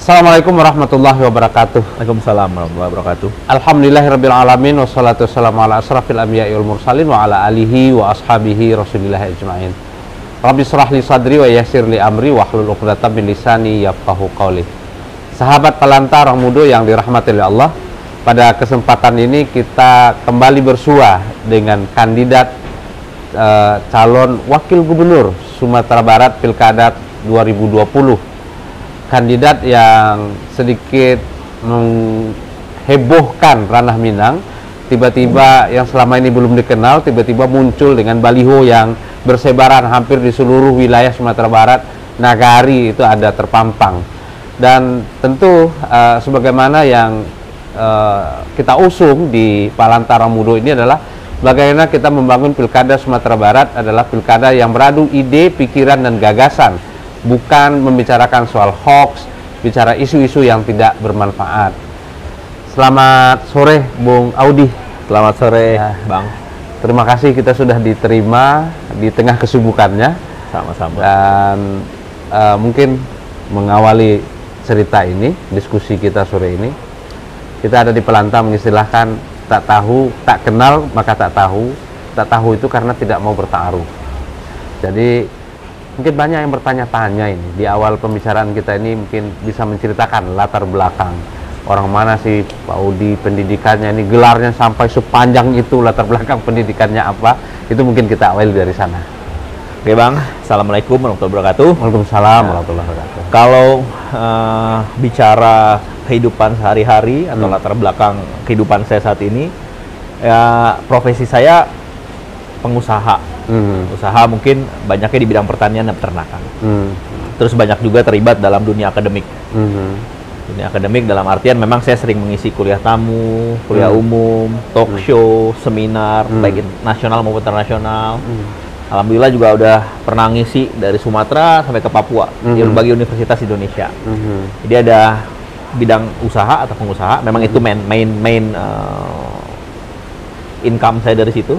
Assalamualaikum warahmatullahi wabarakatuh. Waalaikumsalam warahmatullahi wabarakatuh. Alhamdulillahirabbil alamin wassalatu wassalamu ala asrafil anbiya'i wal mursalin wa ala alihi wa ashabihi rasulillah ajmain. Rabbi shrah li sadri wa yassir li amri wahlul 'uqdatam min lisani yafqahu qawli. Sahabat Palanta Orang Mudo yang dirahmati oleh Allah, pada kesempatan ini kita kembali bersua dengan kandidat calon wakil gubernur Sumatera Barat Pilkada 2020. Kandidat yang sedikit menghebohkan ranah Minang, tiba-tiba yang selama ini belum dikenal, tiba-tiba muncul dengan baliho yang bersebaran hampir di seluruh wilayah Sumatera Barat, Nagari itu ada terpampang. Dan tentu sebagaimana yang kita usung di Palanta Orang Mudo ini adalah bagaimana kita membangun Pilkada Sumatera Barat adalah pilkada yang beradu ide, pikiran, dan gagasan, bukan membicarakan soal hoax, bicara isu-isu yang tidak bermanfaat. Selamat sore Bung Audi. Selamat sore ya, Bang. Terima kasih kita sudah diterima di tengah kesibukannya. Sama-sama. Dan mungkin mengawali cerita ini, diskusi kita sore ini, kita ada di Palanta mengistilahkan tak tahu, tak kenal maka tak tahu. Tak tahu itu karena tidak mau bertaruh. Jadi mungkin banyak yang bertanya-tanya ini di awal pembicaraan kita ini, mungkin bisa menceritakan latar belakang orang mana sih Pak Audi, pendidikannya ini, gelarnya sampai sepanjang itu, latar belakang pendidikannya apa, itu mungkin kita awali dari sana. Oke Bang, Assalamualaikum warahmatullahi wabarakatuh. Waalaikumsalam warahmatullahi wabarakatuh. Kalau bicara kehidupan sehari-hari atau latar belakang kehidupan saya saat ini, ya profesi saya pengusaha. Usaha mungkin banyaknya di bidang pertanian dan peternakan. Terus banyak juga terlibat dalam dunia akademik. Dunia akademik dalam artian memang saya sering mengisi kuliah tamu, kuliah umum, talk show, seminar, baik nasional maupun internasional. Alhamdulillah juga udah pernah ngisi dari Sumatera sampai ke Papua di berbagai universitas Indonesia. Jadi ada bidang usaha atau pengusaha, memang itu main income saya dari situ.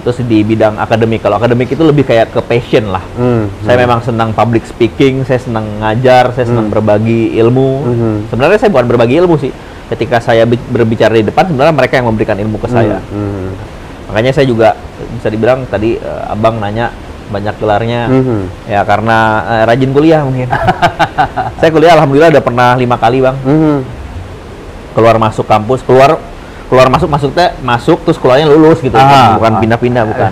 Terus di bidang akademik, kalau akademik itu lebih kayak ke passion lah. Saya memang senang public speaking, saya senang ngajar, saya senang berbagi ilmu. Sebenarnya saya bukan berbagi ilmu sih, ketika saya berbicara di depan sebenarnya mereka yang memberikan ilmu ke saya. Makanya saya juga bisa dibilang tadi abang nanya banyak gelarnya, ya karena rajin kuliah mungkin. Saya kuliah alhamdulillah udah pernah 5 kali Bang. Keluar masuk kampus, keluar masuk, maksudnya masuk terus keluarnya lulus gitu, bukan pindah-pindah, bukan.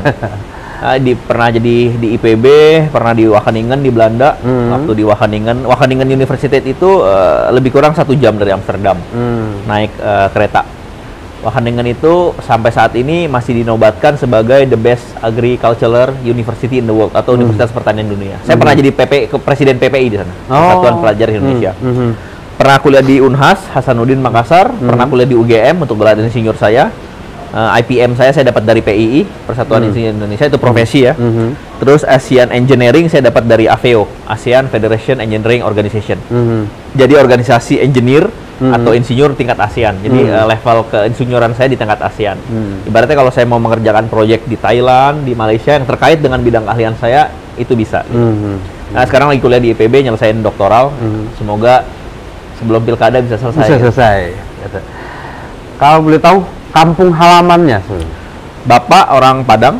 Pernah jadi di IPB, pernah di Wageningen di Belanda. Waktu di Wageningen University itu lebih kurang 1 jam dari Amsterdam, naik kereta. Wageningen itu sampai saat ini masih dinobatkan sebagai the best agricultural university in the world atau Universitas Pertanian Dunia. Saya pernah jadi presiden PPI di sana, Persatuan Pelajar Indonesia. Pernah kuliah di Unhas Hasanuddin Makassar, pernah kuliah di UGM untuk gelar insinyur saya. IPM saya dapat dari PII, Persatuan Insinyur Indonesia, itu profesi ya. Terus Asian Engineering saya dapat dari AFEO, ASEAN Federation Engineering Organization. Jadi organisasi engineer atau insinyur tingkat ASEAN. Jadi level keinsinyuran saya di tingkat ASEAN. Ibaratnya kalau saya mau mengerjakan proyek di Thailand, di Malaysia yang terkait dengan bidang keahlian saya, itu bisa. Nah, sekarang lagi kuliah di IPB, nyelesain doktoral. Semoga sebelum pilkada bisa selesai. Bisa selesai. Kalau boleh tahu kampung halamannya? Bapak orang Padang,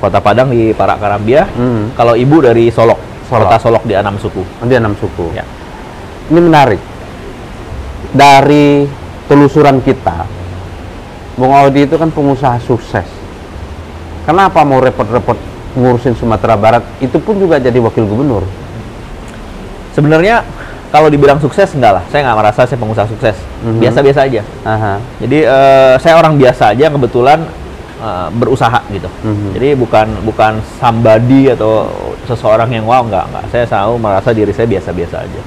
kota Padang di Parak Karambia. Kalau ibu dari Solok, kota Solok di Anam Suku. Di Anam Suku. Ya. Ini menarik. Dari telusuran kita, Bung Audi itu kan pengusaha sukses. Kenapa mau repot-repot ngurusin Sumatera Barat? Itu pun juga jadi wakil gubernur. Sebenarnya kalau dibilang sukses enggak lah, saya nggak merasa saya pengusaha sukses, biasa-biasa aja. Jadi saya orang biasa aja, kebetulan berusaha gitu. Jadi bukan somebody atau seseorang yang wow, enggak. Saya selalu merasa diri saya biasa-biasa aja.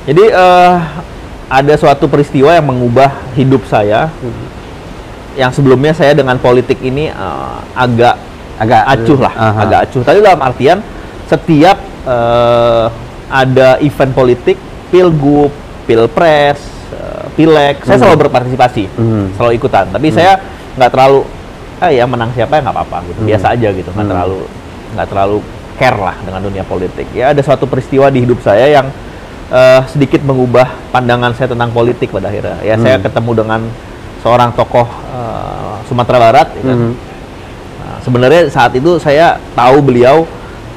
Jadi ada suatu peristiwa yang mengubah hidup saya, yang sebelumnya saya dengan politik ini agak acuh lah, agak acuh. Tapi dalam artian setiap ada event politik, pilgub, pilpres, pileg, saya selalu berpartisipasi, selalu ikutan. Tapi saya nggak terlalu, ya menang siapa ya nggak apa-apa gitu, biasa aja gitu, nggak terlalu care lah dengan dunia politik. Ya ada suatu peristiwa di hidup saya yang sedikit mengubah pandangan saya tentang politik pada akhirnya. Ya saya ketemu dengan seorang tokoh Sumatera Barat. Ya kan? Nah, sebenarnya saat itu saya tahu beliau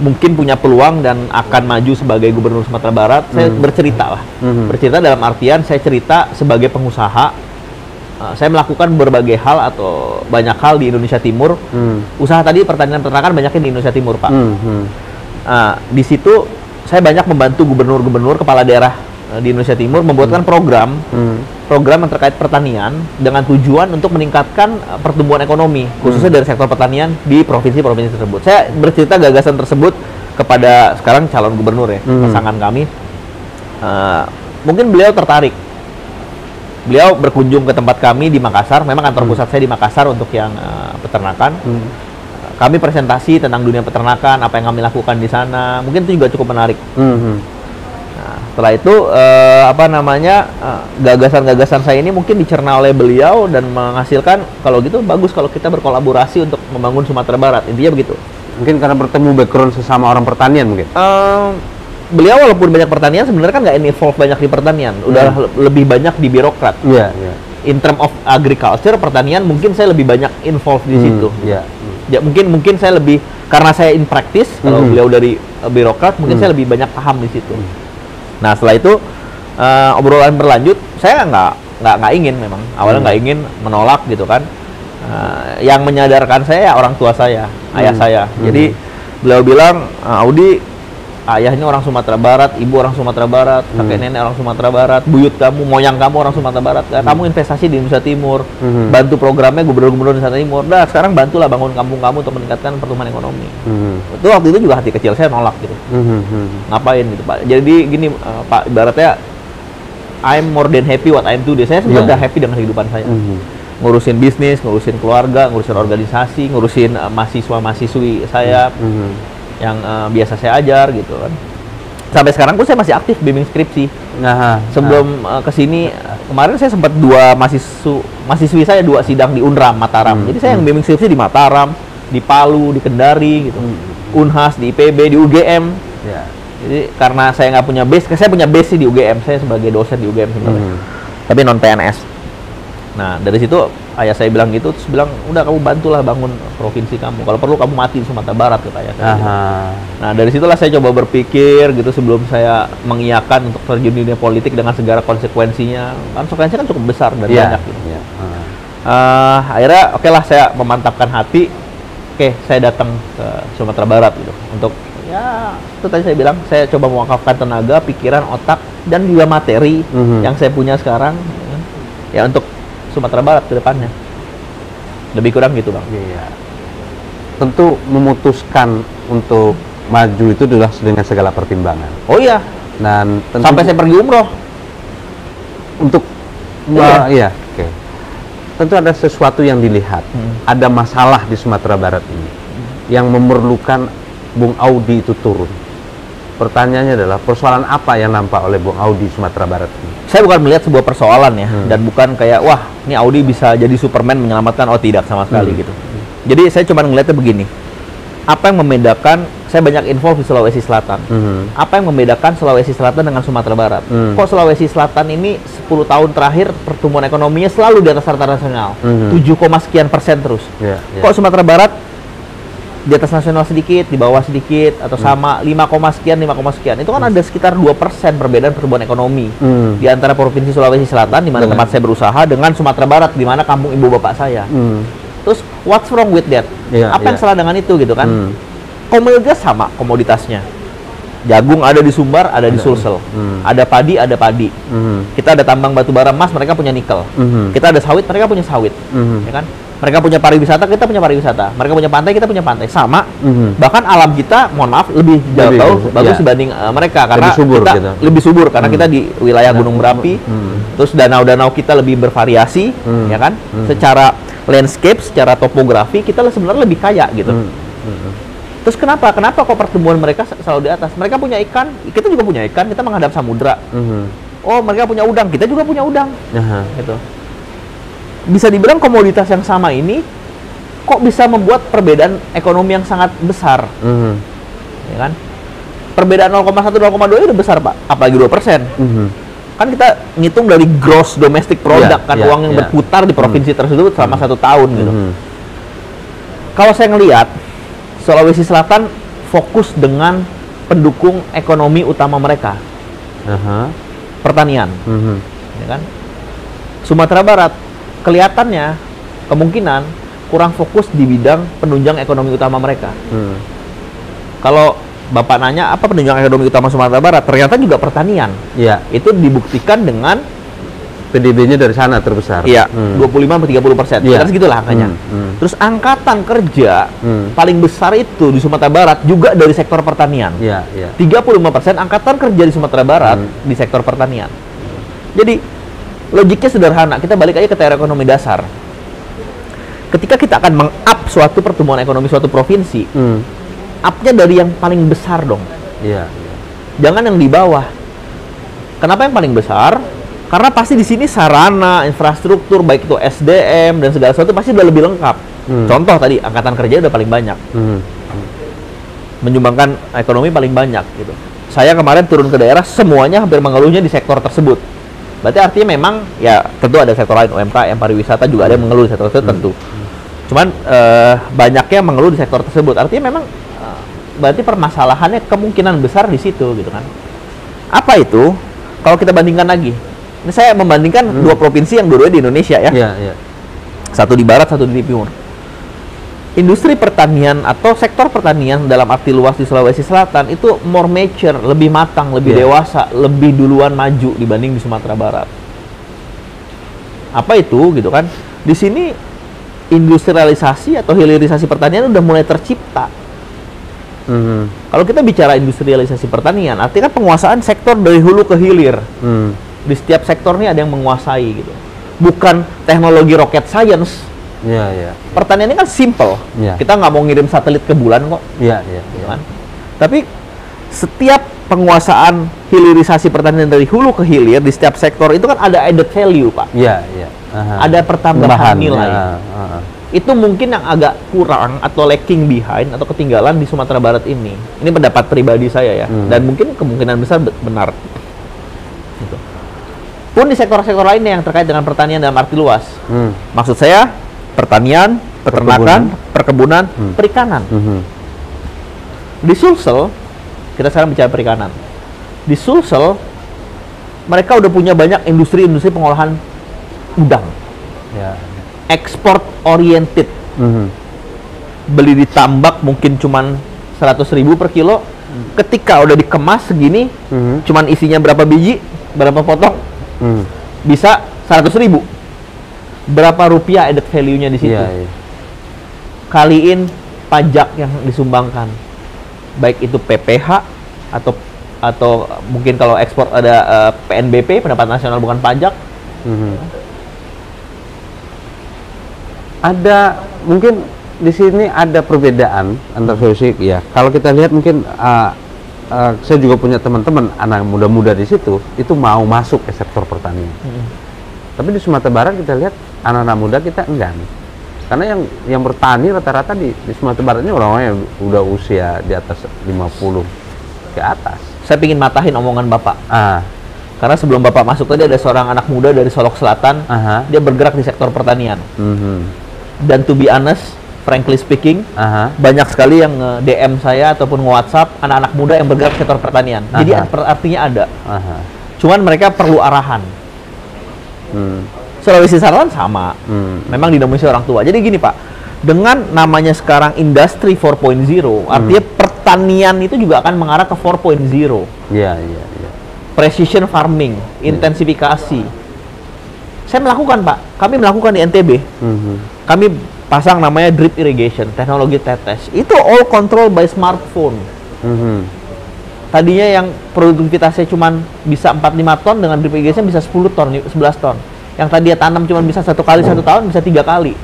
mungkin punya peluang dan akan maju sebagai gubernur Sumatera Barat. Saya bercerita lah, bercerita dalam artian saya cerita sebagai pengusaha. Saya melakukan berbagai hal atau banyak hal di Indonesia Timur. Usaha tadi pertanian peternakan banyaknya di Indonesia Timur, Pak. Di situ saya banyak membantu gubernur-gubernur kepala daerah di Indonesia Timur membuatkan program yang terkait pertanian dengan tujuan untuk meningkatkan pertumbuhan ekonomi khususnya dari sektor pertanian di provinsi-provinsi tersebut. Saya bercerita gagasan tersebut kepada sekarang calon gubernur ya, pasangan kami. Mungkin beliau tertarik. Beliau berkunjung ke tempat kami di Makassar. Memang kantor pusat saya di Makassar untuk yang peternakan. Kami presentasi tentang dunia peternakan, apa yang kami lakukan di sana. Mungkin itu juga cukup menarik. Nah, setelah itu gagasan-gagasan saya ini mungkin dicerna oleh beliau dan menghasilkan, kalau gitu bagus kalau kita berkolaborasi untuk membangun Sumatera Barat. Intinya begitu. Mungkin karena bertemu background sesama orang pertanian mungkin. Beliau walaupun banyak pertanian sebenarnya kan nggak involve banyak di pertanian, udah lebih banyak di birokrat. In term of agriculture, pertanian mungkin saya lebih banyak involved di situ. Ya mungkin saya lebih, karena saya in practice, kalau beliau dari birokrat mungkin saya lebih banyak paham di situ. Nah setelah itu obrolan berlanjut, saya nggak ingin, memang awalnya nggak ingin, menolak gitu kan. Yang menyadarkan saya orang tua saya, ayah saya. Jadi beliau bilang, Audi, ayahnya orang Sumatera Barat, ibu orang Sumatera Barat, kakek nenek orang Sumatera Barat, buyut kamu, moyang kamu orang Sumatera Barat. Kamu investasi di Indonesia Timur, bantu programnya gubernur-gubernur Indonesia Timur. Nah, sekarang bantulah bangun kampung kamu untuk meningkatkan pertumbuhan ekonomi. Itu waktu itu juga hati kecil saya nolak gitu. Ngapain gitu, Pak? Jadi gini, Pak, ibaratnya I'm more than happy what I'm doing. Saya sebenarnya udah happy dengan kehidupan saya. Ngurusin bisnis, ngurusin keluarga, ngurusin organisasi, ngurusin mahasiswa-mahasiswi saya. Yang biasa saya ajar gitu kan. Sampai sekarang pun saya masih aktif bimbing skripsi. Sebelum kesini, kemarin saya sempat mahasiswi saya 2 sidang di Unram Mataram. Jadi saya yang bimbing skripsi di Mataram, di Palu, di Kendari gitu. Unhas, di IPB, di UGM. Jadi karena saya nggak punya base, saya punya base sih di UGM. Saya sebagai dosen di UGM sebenarnya. Tapi non PNS. Nah, dari situ ayah saya bilang gitu, terus bilang, udah kamu bantulah bangun provinsi kamu. Kalau perlu kamu mati di Sumatera Barat, kata ayah saya. Nah, dari situlah saya coba berpikir gitu sebelum saya mengiyakan untuk terjun di dunia politik dengan segala konsekuensinya. Konsekuensinya kan cukup besar dan banyak gitu. Akhirnya oke lah, saya memantapkan hati. Oke, saya datang ke Sumatera Barat gitu. Untuk, ya itu tadi saya bilang, saya coba mewakafkan tenaga, pikiran, otak, dan juga materi yang saya punya sekarang ya untuk Sumatera Barat ke depannya. Lebih kurang gitu, Bang. Tentu memutuskan untuk maju itu adalah dengan segala pertimbangan. Oh iya. Dan tentu sampai saya pergi umroh. Untuk oke. Tentu ada sesuatu yang dilihat. Ada masalah di Sumatera Barat ini yang memerlukan Bung Audi itu turun. Pertanyaannya adalah, persoalan apa yang nampak oleh Bung Audi Sumatera Barat ini? Saya bukan melihat sebuah persoalan ya, dan bukan kayak, wah, ini Audi bisa jadi Superman menyelamatkan, oh tidak sama sekali gitu. Jadi saya cuma ngelihatnya begini, apa yang membedakan, saya banyak involve di Sulawesi Selatan, apa yang membedakan Sulawesi Selatan dengan Sumatera Barat? Kok Sulawesi Selatan ini 10 tahun terakhir pertumbuhan ekonominya selalu di atas rata nasional, 7, sekian persen terus. Kok Sumatera Barat di atas nasional sedikit, di bawah sedikit, atau sama 5, sekian. Itu kan ada sekitar 2% perbedaan pertumbuhan ekonomi di antara Provinsi Sulawesi Selatan, di mana tempat saya berusaha, dengan Sumatera Barat, di mana kampung ibu bapak saya. Terus, what's wrong with that? Apa yang salah dengan itu gitu kan? Komoditas sama komoditasnya. Jagung ada di Sumbar, ada di Sulsel. Ada padi, Kita ada tambang batu bara emas, mereka punya nikel. Kita ada sawit, mereka punya sawit. Ya kan? Mereka punya pariwisata, kita punya pariwisata. Mereka punya pantai, kita punya pantai. Sama. Bahkan alam kita, mohon maaf, lebih jauh bagus dibanding mereka. Karena lebih subur, kita lebih subur. Karena kita di wilayah gunung berapi. Terus danau-danau kita lebih bervariasi. Ya kan? Secara landscape, secara topografi, kita sebenarnya lebih kaya gitu. Terus kenapa kok pertumbuhan mereka selalu di atas? Mereka punya ikan, kita juga punya ikan, kita menghadap samudra. Oh, mereka punya udang, kita juga punya udang. Gitu. Bisa dibilang komoditas yang sama ini kok bisa membuat perbedaan ekonomi yang sangat besar. Ya kan? perbedaan 0,1 0,2 udah besar, Pak. Apalagi 2%. Kan kita ngitung dari gross domestic product kan, uang yang berputar di provinsi tersebut selama 1 tahun gitu. Kalau saya ngelihat Sulawesi Selatan fokus dengan pendukung ekonomi utama mereka, pertanian, ya kan? Sumatera Barat kelihatannya kemungkinan kurang fokus di bidang penunjang ekonomi utama mereka. Kalau Bapak nanya apa penunjang ekonomi utama Sumatera Barat, ternyata juga pertanian. Iya. Itu dibuktikan dengan PDB-nya dari sana terbesar. Iya, 25-30%. Iya. Terus gitulah angkanya. Terus angkatan kerja paling besar itu di Sumatera Barat juga dari sektor pertanian. Iya, iya. 35% angkatan kerja di Sumatera Barat di sektor pertanian. Jadi logiknya sederhana. Kita balik aja ke teori ekonomi dasar. Ketika kita akan meng-up suatu pertumbuhan ekonomi suatu provinsi, up-nya dari yang paling besar dong. Iya. Jangan yang di bawah. Kenapa yang paling besar? Karena pasti di sini sarana, infrastruktur, baik itu SDM dan segala sesuatu pasti udah lebih lengkap. Contoh tadi, angkatan kerja udah paling banyak. Menyumbangkan ekonomi paling banyak gitu. Saya kemarin turun ke daerah, semuanya hampir mengeluhnya di sektor tersebut. Berarti artinya memang, ya tentu ada sektor lain, UMKM, pariwisata juga ada yang mengeluh di sektor tersebut tentu. Cuman banyaknya mengeluh di sektor tersebut. Artinya memang berarti permasalahannya kemungkinan besar di situ gitu kan. Apa itu? Kalau kita bandingkan lagi, ini saya membandingkan dua provinsi yang dua-duanya di Indonesia ya. Iya, iya. Satu di barat, satu di timur. Industri pertanian atau sektor pertanian dalam arti luas di Sulawesi Selatan itu more mature, lebih matang, lebih dewasa, lebih duluan maju dibanding di Sumatera Barat. Apa itu gitu kan? Di sini industrialisasi atau hilirisasi pertanian udah mulai tercipta. Kalau kita bicara industrialisasi pertanian, artinya kan penguasaan sektor dari hulu ke hilir. Di setiap sektor ini ada yang menguasai gitu. Bukan teknologi rocket science. Iya, iya. Pertanian ini kan simple. Kita nggak mau ngirim satelit ke bulan kok. Iya, iya. Kan? Tapi setiap penguasaan hilirisasi pertanian dari hulu ke hilir di setiap sektor itu kan ada added value, Pak. Iya, iya. Ada pertambahan nilai. Ya. Itu mungkin yang agak kurang atau lacking behind atau ketinggalan di Sumatera Barat ini. Ini pendapat pribadi saya ya, dan mungkin kemungkinan besar benar. Gitu. Pun di sektor-sektor lainnya yang terkait dengan pertanian dalam arti luas. Maksud saya pertanian, peternakan, perkebunan, perikanan. Di Sulsel, kita sekarang bicara perikanan. Di Sulsel, mereka udah punya banyak industri-industri pengolahan udang. Ya. Ekspor oriented. Beli di tambak mungkin cuman 100.000 per kilo. Ketika udah dikemas segini, cuman isinya berapa biji, berapa potong, bisa 100.000. Berapa rupiah added value-nya di situ? Iya. Kaliin pajak yang disumbangkan, baik itu PPH atau mungkin kalau ekspor ada PNBP, pendapatan nasional bukan pajak. Ada mungkin di sini ada perbedaan antar Sulawesi ya. Kalau kita lihat mungkin saya juga punya teman-teman anak muda-muda di situ itu mau masuk ke sektor pertanian. Tapi di Sumatera Barat kita lihat anak-anak muda kita enggan. Karena yang bertani rata-rata di Sumatera Barat ini orang-orang yang udah usia di atas 50 ke atas. Saya ingin matahin omongan Bapak. Karena sebelum Bapak masuk tadi ada seorang anak muda dari Solok Selatan, dia bergerak di sektor pertanian. Dan to be honest, frankly speaking, banyak sekali yang DM saya ataupun nge-WhatsApp anak-anak muda yang bergerak di sektor pertanian. Jadi artinya ada. Cuman mereka perlu arahan. Sulawesi Selatan sama. Memang didominasi orang tua. Jadi gini, Pak. Dengan namanya sekarang industri 4.0, artinya pertanian itu juga akan mengarah ke 4.0. Iya. Precision farming, intensifikasi. Saya melakukan, Pak. Kami melakukan di NTB. Kami pasang namanya drip irrigation, teknologi tetes. Itu all control by smartphone. Tadinya yang produktivitasnya cuma bisa 4-5 ton, dengan drip irrigation bisa 10 ton, 11 ton. Yang tadi dia tanam cuma bisa 1 kali 1 tahun, bisa 3 kali.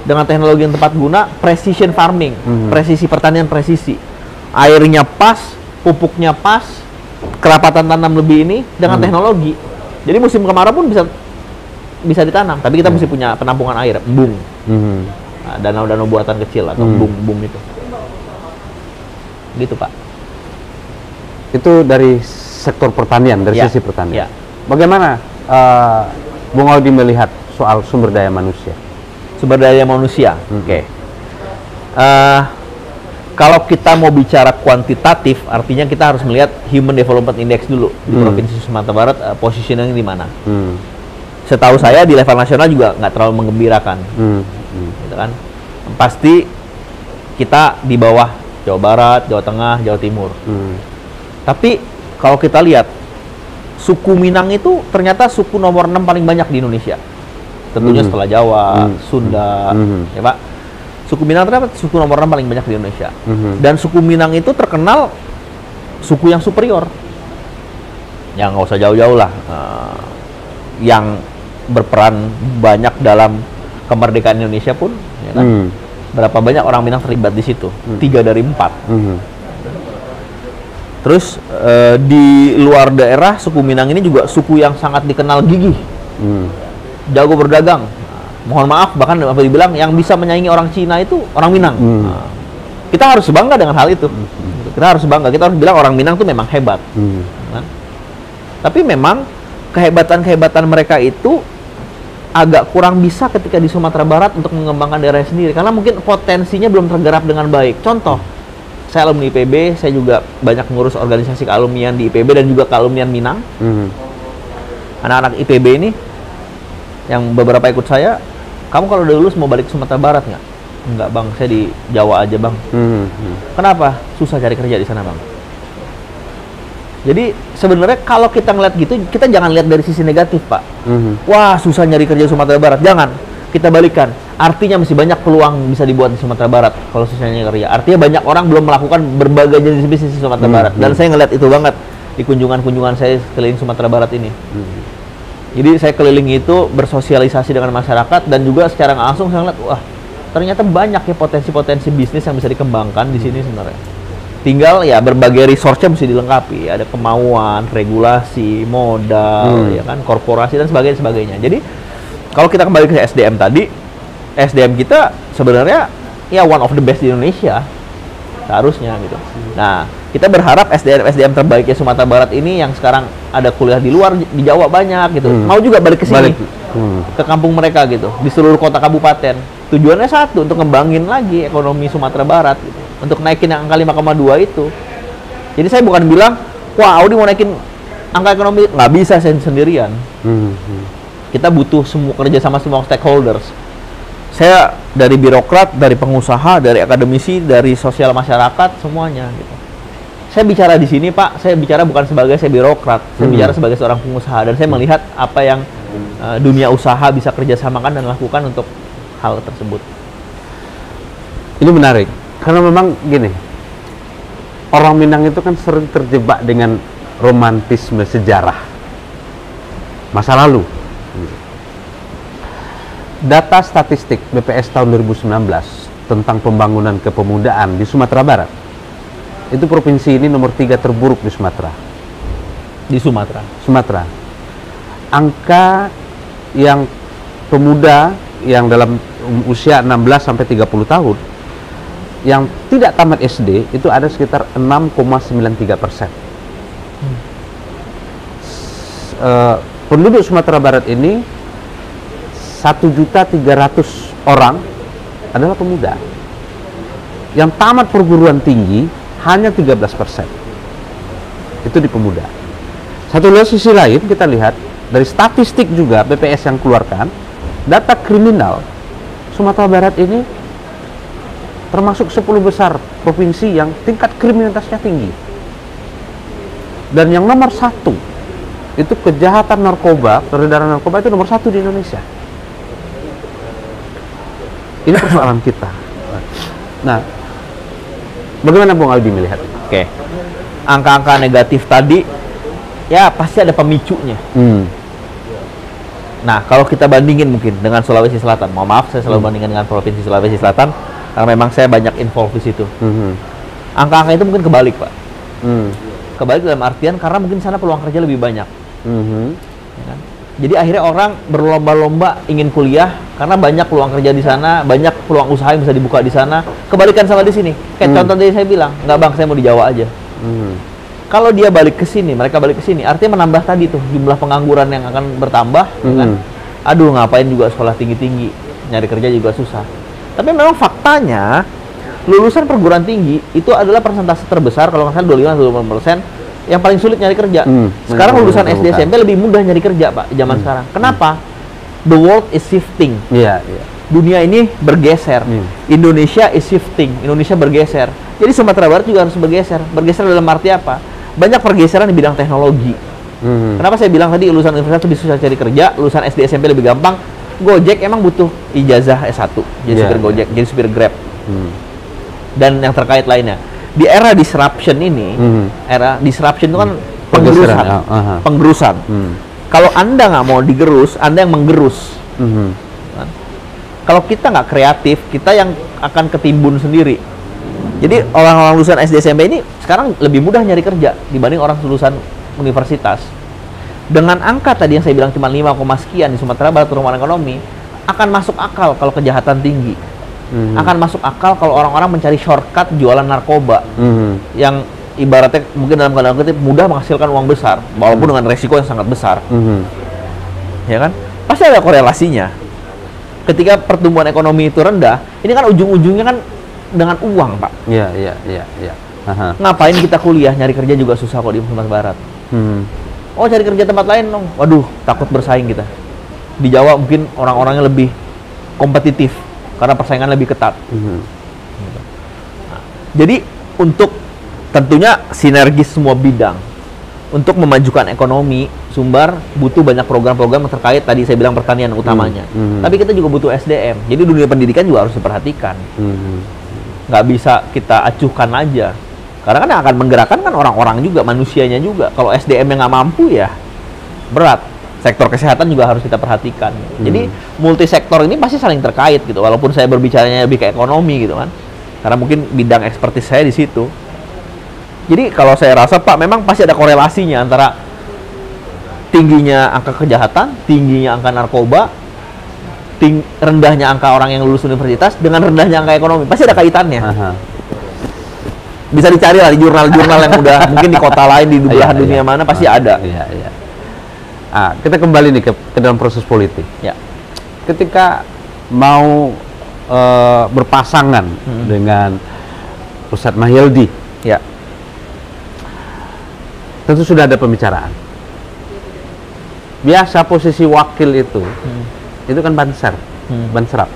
Dengan teknologi yang tepat guna, precision farming, presisi pertanian presisi. Airnya pas, pupuknya pas, kerapatan tanam lebih ini dengan teknologi. Jadi musim kemarau pun bisa ditanam, tapi kita mesti punya penampungan air, embung. Danau-danau buatan kecil atau embung itu. Gitu, Pak. Itu dari sektor pertanian, dari Ya, sisi pertanian. ya. Bagaimana Bung Audi melihat soal sumber daya manusia? Sumber daya manusia, oke. Kalau kita mau bicara kuantitatif, artinya kita harus melihat Human Development Index dulu di Provinsi Sumatera Barat, positioning di mana. Setahu saya di level nasional juga nggak terlalu menggembirakan, gitu kan. Pasti kita di bawah Jawa Barat, Jawa Tengah, Jawa Timur. Tapi kalau kita lihat, suku Minang itu ternyata suku nomor 6 paling banyak di Indonesia. Tentunya setelah Jawa, Sunda, ya Pak. Suku Minang ternyata suku nomor 6 paling banyak di Indonesia. Dan suku Minang itu terkenal suku yang superior. Ya nggak usah jauh-jauh lah. Yang berperan banyak dalam kemerdekaan Indonesia pun, ya kan? Berapa banyak orang Minang terlibat di situ? 3 dari 4. Terus di luar daerah, suku Minang ini juga suku yang sangat dikenal gigih, jago berdagang. Mohon maaf, bahkan apa dibilang yang bisa menyaingi orang Cina itu orang Minang. Kita harus bangga dengan hal itu. Kita harus bangga. Kita harus bilang orang Minang itu memang hebat. Kan? Tapi memang kehebatan mereka itu agak kurang bisa ketika di Sumatera Barat untuk mengembangkan daerahnya sendiri, karena mungkin potensinya belum tergarap dengan baik. Contoh, saya alumni IPB, saya juga banyak mengurus organisasi kealumnian di IPB dan juga kealumnian Minang. Anak-anak IPB ini yang beberapa ikut saya, kamu kalau udah lulus mau balik ke Sumatera Barat nggak? Enggak bang, saya di Jawa aja bang. Kenapa? Susah cari kerja di sana bang. Jadi sebenarnya kalau kita ngeliat gitu, kita jangan lihat dari sisi negatif pak. Wah susah nyari kerja di Sumatera Barat, jangan. Kita balikan. Artinya masih banyak peluang bisa dibuat di Sumatera Barat kalau susah nyari kerja. Artinya banyak orang belum melakukan berbagai jenis bisnis di Sumatera Barat. Dan saya ngeliat itu banget di kunjungan-kunjungan saya keliling Sumatera Barat ini. Jadi saya keliling itu bersosialisasi dengan masyarakat dan juga secara langsung saya ngeliat, wah ternyata banyak ya potensi-potensi bisnis yang bisa dikembangkan di sini sebenarnya. Tinggal ya berbagai resource-nya mesti dilengkapi, ada kemauan, regulasi, modal, ya kan, korporasi dan sebagainya. Jadi kalau kita kembali ke SDM tadi, SDM kita sebenarnya ya one of the best di Indonesia seharusnya gitu. Nah, kita berharap SDM terbaiknya Sumatera Barat ini yang sekarang ada kuliah di luar, di Jawa banyak gitu, mau juga balik ke sini, ke kampung mereka gitu, di seluruh kota kabupaten. Tujuannya satu, untuk ngembangin lagi ekonomi Sumatera Barat gitu, untuk naikin yang angka 5,2 itu. Jadi saya bukan bilang, wah Audi mau naikin angka ekonomi, nggak bisa saya sendirian. Kita butuh kerja sama semua stakeholders. Saya dari birokrat, dari pengusaha, dari akademisi, dari sosial masyarakat, semuanya gitu. Saya bicara di sini Pak, saya bicara bukan sebagai saya birokrat, saya bicara sebagai seorang pengusaha, dan saya melihat apa yang dunia usaha bisa kerjasamakan dan lakukan untuk hal tersebut. Ini menarik, karena memang gini, orang Minang itu kan sering terjebak dengan romantisme sejarah masa lalu. Data statistik BPS tahun 2019 tentang pembangunan kepemudaan di Sumatera Barat, itu provinsi ini nomor 3 terburuk di Sumatera. Di Sumatera. Angka yang pemuda yang dalam usia 16 sampai 30 tahun yang tidak tamat SD itu ada sekitar 6,93%. Penduduk Sumatera Barat ini 1.300.000 orang adalah pemuda. Yang tamat perguruan tinggi hanya 13%. Itu di pemuda. Satu sisi lain kita lihat dari statistik juga BPS yang keluarkan, data kriminal Sumatera Barat ini termasuk 10 besar provinsi yang tingkat kriminalitasnya tinggi. Dan yang nomor 1 itu kejahatan narkoba, peredaran narkoba itu nomor 1 di Indonesia. Ini persoalan kita. Nah, bagaimana Bung Audi melihat? Oke, angka-angka negatif tadi, ya pasti ada pemicunya. Nah, kalau kita bandingin mungkin dengan Sulawesi Selatan, mohon maaf saya selalu bandingkan dengan Provinsi Sulawesi Selatan, karena memang saya banyak involved di situ. Angka-angka itu mungkin kebalik, Pak. Kebalik dalam artian karena mungkin sana peluang kerja lebih banyak. Ya kan? Jadi akhirnya orang berlomba-lomba ingin kuliah karena banyak peluang kerja di sana, banyak peluang usaha yang bisa dibuka di sana. Kebalikan sama di sini. Kayak contoh tadi saya bilang, nggak bang, saya mau di Jawa aja. Kalau dia balik ke sini, mereka balik ke sini, artinya menambah tadi tuh jumlah pengangguran yang akan bertambah, kan? Aduh, ngapain juga sekolah tinggi-tinggi, nyari kerja juga susah. Tapi memang faktanya lulusan perguruan tinggi itu adalah persentase terbesar, kalau nggak salah 25-25% yang paling sulit nyari kerja. Sekarang lulusan SD SMP lebih mudah nyari kerja, Pak, zaman sekarang. Kenapa? The world is shifting. Dunia ini bergeser. Indonesia is shifting. Indonesia bergeser. Jadi Sumatera Barat juga harus bergeser. Bergeser dalam arti apa? Banyak pergeseran di bidang teknologi. Kenapa saya bilang tadi lulusan universitas lebih susah cari kerja, lulusan SD SMP lebih gampang? Gojek emang butuh ijazah S1, jadi supir Gojek, jadi supir Grab. Dan yang terkait lainnya. Di era disruption ini, era disruption itu kan penggerusan. Penggerusan. Kalau Anda nggak mau digerus, Anda yang menggerus. Kan? Kalau kita nggak kreatif, kita yang akan ketimbun sendiri. Jadi orang-orang lulusan SD SMP ini sekarang lebih mudah nyari kerja dibanding orang lulusan universitas. Dengan angka tadi yang saya bilang cuma 5, sekian di Sumatera Barat pertumbuhan ekonomi, akan masuk akal kalau kejahatan tinggi. Akan masuk akal kalau orang-orang mencari shortcut jualan narkoba yang ibaratnya mungkin dalam keadaan kutip mudah menghasilkan uang besar walaupun dengan resiko yang sangat besar. Ya kan? Pasti ada korelasinya. Ketika pertumbuhan ekonomi itu rendah, ini kan ujung-ujungnya kan dengan uang, Pak. Iya. Ngapain kita kuliah, nyari kerja juga susah kok di Sumatera Barat. Oh, cari kerja tempat lain dong. Waduh, takut bersaing kita. Di Jawa mungkin orang-orangnya lebih kompetitif karena persaingan lebih ketat. Nah, jadi untuk tentunya sinergis semua bidang untuk memajukan ekonomi Sumbar butuh banyak program-program terkait tadi saya bilang pertanian utamanya. Tapi kita juga butuh SDM. Jadi dunia pendidikan juga harus diperhatikan. Nggak bisa kita acuhkan aja. Karena kan yang akan menggerakkan kan orang-orang juga, manusianya juga. Kalau SDM yang nggak mampu ya berat. Sektor kesehatan juga harus kita perhatikan. Jadi multisektor ini pasti saling terkait gitu. Walaupun saya berbicaranya lebih ke ekonomi gitu kan. Karena mungkin bidang ekspertis saya di situ. Jadi kalau saya rasa Pak, memang pasti ada korelasinya antara tingginya angka kejahatan, tingginya angka narkoba, rendahnya angka orang yang lulus universitas dengan rendahnya angka ekonomi. Pasti ada kaitannya. Bisa dicari lah di jurnal-jurnal yang udah mungkin di kota lain, di belahan dunia mana pasti ada. Kita kembali nih ke dalam proses politik. Ketika mau berpasangan dengan Ustadz Mahyildi, tentu sudah ada pembicaraan. Biasa posisi wakil itu kan banserap.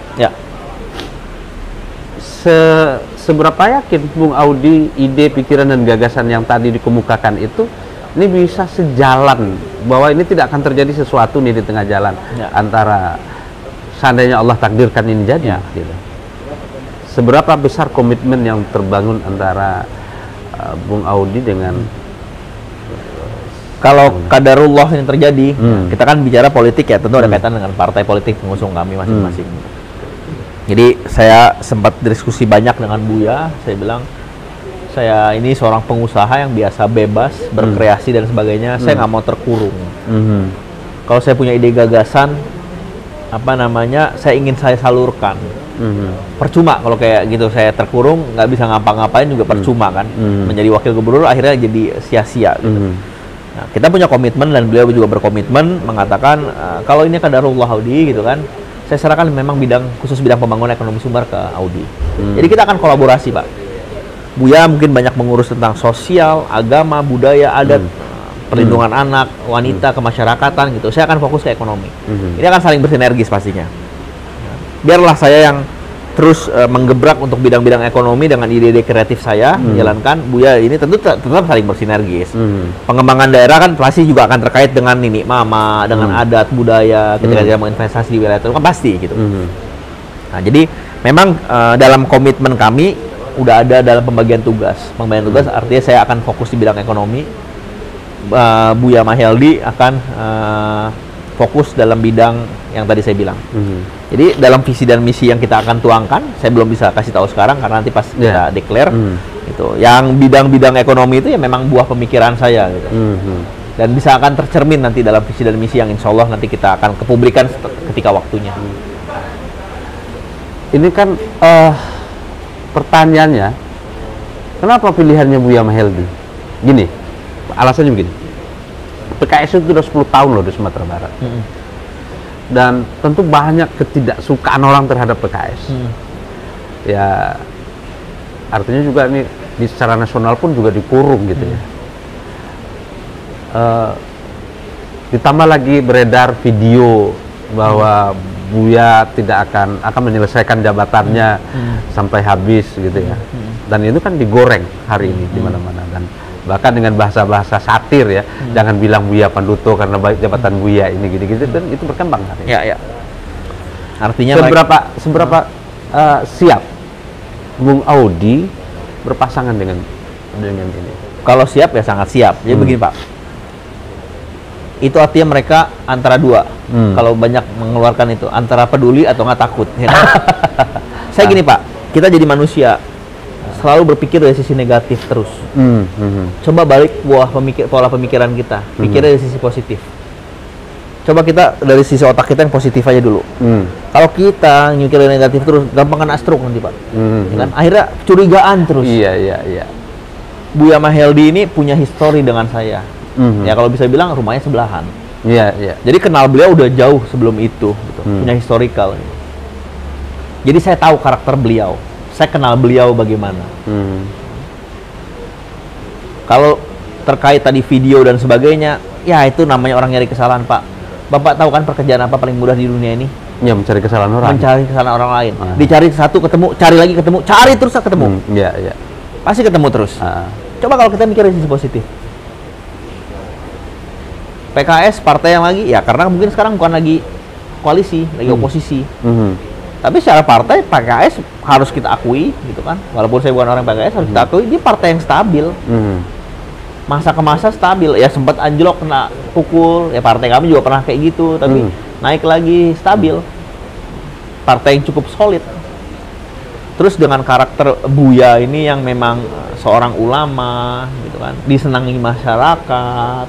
Seberapa yakin Bung Audi ide, pikiran dan gagasan yang tadi dikemukakan itu ini bisa sejalan, bahwa ini tidak akan terjadi sesuatu nih di tengah jalan antara seandainya Allah takdirkan ini jadi gitu. Seberapa besar komitmen yang terbangun antara Bung Audi dengan kalau kadarullah yang terjadi, kita kan bicara politik ya, tentu ada kaitan dengan partai politik pengusung kami masing-masing. Jadi saya sempat diskusi banyak dengan Buya, saya bilang saya ini seorang pengusaha yang biasa bebas, berkreasi dan sebagainya, saya nggak mau terkurung. Kalau saya punya ide gagasan, saya ingin saya salurkan. Percuma kalau kayak gitu saya terkurung, nggak bisa ngapa-ngapain juga percuma kan. Menjadi wakil gubernur akhirnya jadi sia-sia gitu. Nah, kita punya komitmen dan beliau juga berkomitmen mengatakan kalau ini kadarullah Audi gitu kan, saya serahkan memang khusus bidang pembangunan ekonomi Sumbar ke Audi. Jadi kita akan kolaborasi, Pak. Buya mungkin banyak mengurus tentang sosial, agama, budaya, adat, perlindungan anak, wanita, kemasyarakatan gitu. Saya akan fokus ke ekonomi. Ini akan saling bersinergis pastinya. Biarlah saya yang terus menggebrak untuk bidang-bidang ekonomi dengan ide-ide kreatif saya, menjalankan. Buya ini tentu tetap saling bersinergis. Pengembangan daerah kan pasti juga akan terkait dengan ini, mama, dengan adat, budaya, ketika dia mau investasi di wilayah itu kan pasti gitu. Nah, jadi memang dalam komitmen kami udah ada dalam pembagian tugas. Pembagian tugas artinya saya akan fokus di bidang ekonomi. Buya Mahyildi akan fokus dalam bidang yang tadi saya bilang. Jadi dalam visi dan misi yang kita akan tuangkan, saya belum bisa kasih tahu sekarang karena nanti pas kita declare itu. Yang bidang-bidang ekonomi itu ya memang buah pemikiran saya gitu. Dan bisa akan tercermin nanti dalam visi dan misi yang insya Allah nanti kita akan kepublikan ketika waktunya. Ini kan pertanyaannya, kenapa pilihannya Buya Mahyildi? Gini, alasannya begini. PKS itu sudah 10 tahun loh di Sumatera Barat. Dan tentu banyak ketidaksukaan orang terhadap PKS. Ya, artinya juga ini secara nasional pun juga dikurung gitu ya. Ditambah lagi beredar video bahwa Buya tidak akan menyelesaikan jabatannya sampai habis gitu ya. Dan itu kan digoreng hari ini di mana-mana, dan bahkan dengan bahasa-bahasa satir ya. Jangan bilang Buya Panduto karena jabatan Buya ini gitu-gitu, dan itu berkembang hari ini. Ya, ya. Artinya seberapa siap Bung Audi berpasangan dengan ini? Kalau siap ya sangat siap. Jadi begini Pak, itu artinya mereka antara dua. Kalau banyak mengeluarkan itu antara peduli atau nggak takut. Ya. Saya gini Pak, kita jadi manusia selalu berpikir dari sisi negatif terus. Coba balik pola pemikiran kita, pikirnya dari sisi positif. Coba kita dari sisi otak kita yang positif aja dulu. Kalau kita mikir negatif terus, gampang kena stroke nanti Pak. Kan? Akhirnya curigaan terus. Iya. Buya Maheldi ini punya histori dengan saya. Ya kalau bisa bilang rumahnya sebelahan. Iya. Jadi kenal beliau udah jauh sebelum itu, gitu. Punya historical. Jadi saya tahu karakter beliau. Saya kenal beliau bagaimana. Kalau terkait tadi video dan sebagainya, ya itu namanya orang nyari kesalahan Pak. Bapak tahu kan pekerjaan apa paling mudah di dunia ini? Ya, mencari kesalahan orang. Mencari kesalahan orang lain. Dicari satu ketemu, cari lagi ketemu, cari terus ketemu. Iya. Pasti ketemu terus. Coba kalau kita mikir dari sisi positif. PKS partai yang lagi, ya karena mungkin sekarang bukan lagi koalisi, lagi oposisi. Tapi secara partai PKS harus kita akui, gitu kan. Walaupun saya bukan orang PKS, harus kita akui dia partai yang stabil. Masa ke masa stabil, ya sempat anjlok kena pukul, ya partai kami juga pernah kayak gitu, tapi naik lagi stabil. Partai yang cukup solid. Terus dengan karakter Buya ini yang memang seorang ulama, gitu kan, disenangi masyarakat.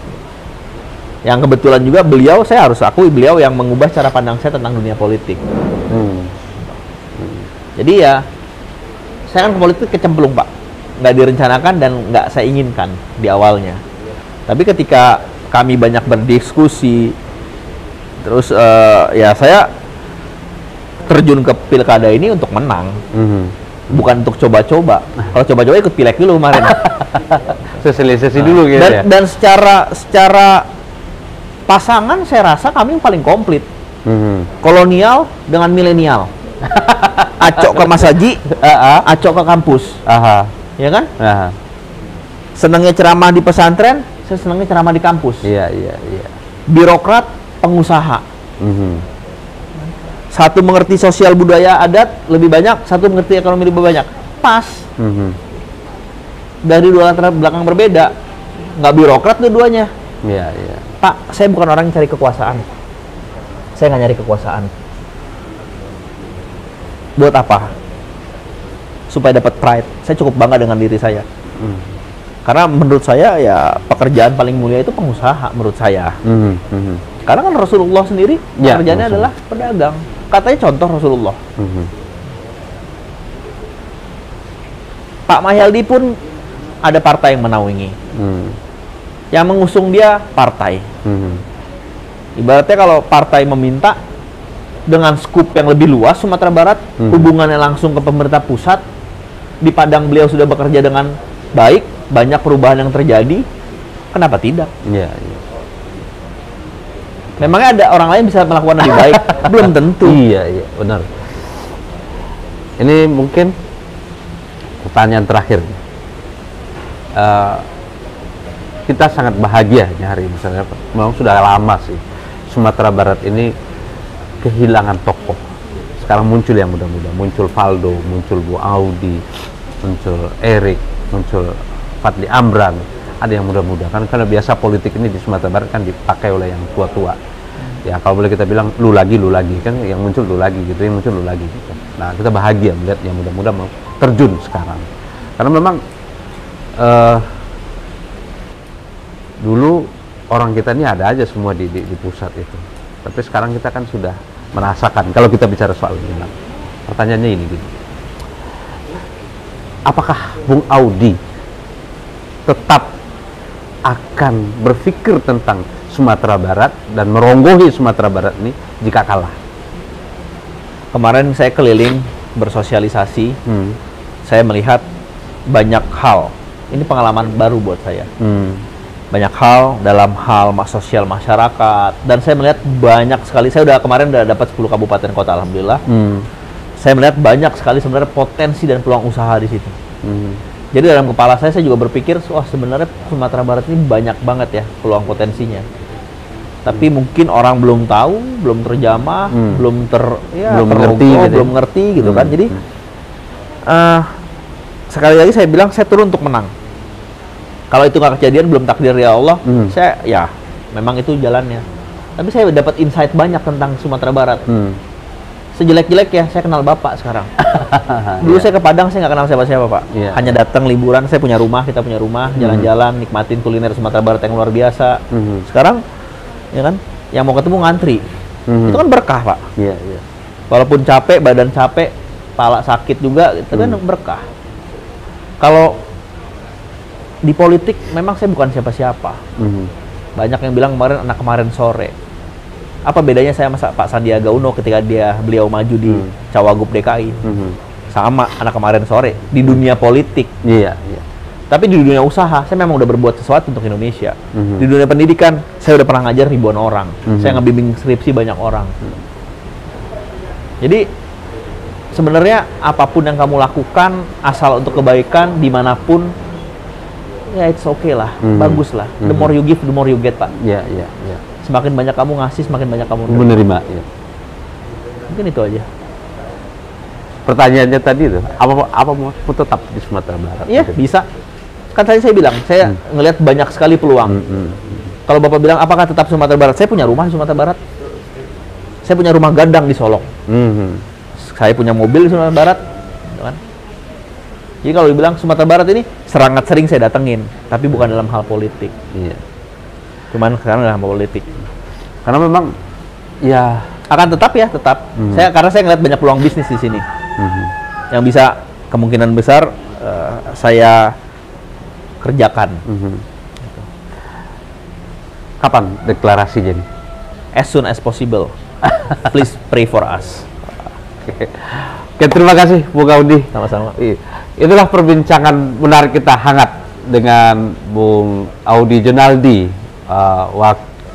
Yang kebetulan juga beliau, saya harus akui beliau yang mengubah cara pandang saya tentang dunia politik. Jadi ya, saya kan ke politik kecemplung Pak, nggak direncanakan dan nggak saya inginkan di awalnya. Tapi ketika kami banyak berdiskusi, terus ya saya terjun ke pilkada ini untuk menang, bukan untuk coba-coba. Kalau coba-coba ikut pileg dulu kemarin. Sosialisasi dulu gitu ya. Dan secara pasangan saya rasa kami yang paling komplit. Kolonial dengan milenial. Acok ke Mas Haji, acok ke kampus. Ya kan? Senangnya ceramah di pesantren, saya senangnya ceramah di kampus. Iya. Birokrat, pengusaha. Satu mengerti sosial budaya adat lebih banyak, satu mengerti ekonomi lebih banyak. Pas. Dari dua latar belakang berbeda, nggak birokrat dua-duanya. Iya. Pak, saya bukan orang yang cari kekuasaan. Saya nggak nyari kekuasaan. Buat apa? Supaya dapat pride. Saya cukup bangga dengan diri saya. Karena menurut saya ya pekerjaan paling mulia itu pengusaha menurut saya. Karena kan Rasulullah sendiri pekerjaannya adalah pedagang. Katanya contoh Rasulullah. Pak Mahyaldi pun ada partai yang menaungi. Yang mengusung dia partai. Ibaratnya kalau partai meminta dengan skup yang lebih luas Sumatera Barat, hubungannya langsung ke pemerintah pusat, di Padang beliau sudah bekerja dengan baik, banyak perubahan yang terjadi, kenapa tidak? Iya. Memangnya ada orang lain bisa melakukan lebih baik? Belum tentu. Iya, benar. Ini mungkin pertanyaan terakhir. Kita sangat bahagia hari ini. Memang sudah lama sih Sumatera Barat ini kehilangan tokoh. Sekarang muncul yang muda-muda, muncul Valdo, muncul Bu Audi, muncul Erik, muncul Fadli Amran, ada yang muda-muda kan, karena biasa politik ini di Sumatera Barat kan dipakai oleh yang tua-tua. Ya kalau boleh kita bilang lu lagi kan, yang muncul lu lagi gitu, yang muncul lu lagi gitu. Nah kita bahagia melihat yang muda-muda mau terjun sekarang, karena memang dulu orang kita ini ada aja semua di pusat itu, tapi sekarang kita kan sudah merasakan. Kalau kita bicara soal ini, pertanyaannya ini gitu. Apakah Bung Audi tetap akan berpikir tentang Sumatera Barat dan meronggohi Sumatera Barat ini jika kalah? Kemarin saya keliling bersosialisasi, saya melihat banyak hal. Ini pengalaman baru buat saya. Banyak hal dalam hal sosial masyarakat, dan saya melihat banyak sekali. Saya kemarin udah dapat 10 kabupaten kota, alhamdulillah. Saya melihat banyak sekali sebenarnya potensi dan peluang usaha di situ. Jadi dalam kepala saya juga berpikir, wah sebenarnya Sumatera Barat ini banyak banget ya peluang potensinya. Tapi mungkin orang belum tahu, belum terjamah, belum mengerti gitu kan. Jadi sekali lagi saya bilang, saya turun untuk menang. Kalau itu nggak kejadian, belum takdir ya Allah, saya ya memang itu jalannya. Tapi saya dapat insight banyak tentang Sumatera Barat. Sejelek-jelek ya, saya kenal Bapak sekarang. Dulu saya ke Padang, saya nggak kenal siapa-siapa, Pak. Hanya datang liburan, saya punya rumah, kita punya rumah, jalan-jalan, nikmatin kuliner Sumatera Barat yang luar biasa. Sekarang, ya kan, yang mau ketemu ngantri. Itu kan berkah, Pak. Walaupun capek, badan capek, kepala sakit juga, itu kan berkah. Kalau di politik memang saya bukan siapa-siapa. Banyak yang bilang anak kemarin sore. Apa bedanya saya sama Pak Sandiaga Uno ketika beliau maju di Cawagup DKI? Sama anak kemarin sore di dunia politik. Tapi di dunia usaha saya memang udah berbuat sesuatu untuk Indonesia. Di dunia pendidikan saya udah pernah ngajar ribuan orang. Saya ngebimbing skripsi banyak orang. Jadi sebenarnya apapun yang kamu lakukan asal untuk kebaikan dimanapun, ya it's okay lah, bagus lah. The more you give, the more you get, Pak. Semakin banyak kamu ngasih, semakin banyak kamu menerima. Mungkin itu aja. Pertanyaannya tadi itu, apa mau tetap di Sumatera Barat? Iya, bisa. Kan tadi saya bilang, saya ngelihat banyak sekali peluang. Kalau Bapak bilang, apakah tetap Sumatera Barat? Saya punya rumah di Sumatera Barat. Saya punya rumah gadang di Solok. Saya punya mobil di Sumatera Barat. Gitu kan? Jadi kalau dibilang Sumatera Barat ini sangat sering saya datengin, tapi bukan dalam hal politik. Cuman sekarang dalam hal politik. Karena memang ya akan tetap. Karena saya ngeliat banyak peluang bisnis di sini. Yang bisa kemungkinan besar saya kerjakan. Kapan deklarasi jadi? As soon as possible. Please pray for us. Oke, terima kasih Bu Gaudi. Sama-sama. Itulah perbincangan menarik kita hangat dengan Bung Audi Jonaldi,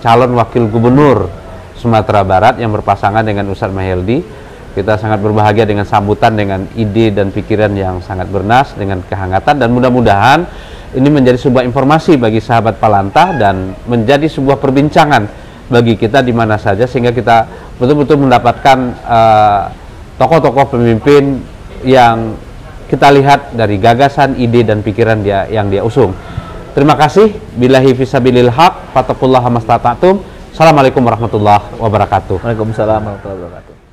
calon wakil gubernur Sumatera Barat yang berpasangan dengan Ustadz Mahyeldi. Kita sangat berbahagia dengan sambutan, dengan ide dan pikiran yang sangat bernas, dengan kehangatan, dan mudah-mudahan ini menjadi sebuah informasi bagi sahabat Palantah dan menjadi sebuah perbincangan bagi kita di mana saja, sehingga kita betul-betul mendapatkan tokoh-tokoh pemimpin yang kita lihat dari gagasan, ide, dan pikiran yang dia usung. Terima kasih. Billahi fisabilil haq, fattaqullaha mastata'tum. Assalamualaikum warahmatullahi wabarakatuh. Waalaikumsalam warahmatullahi wabarakatuh.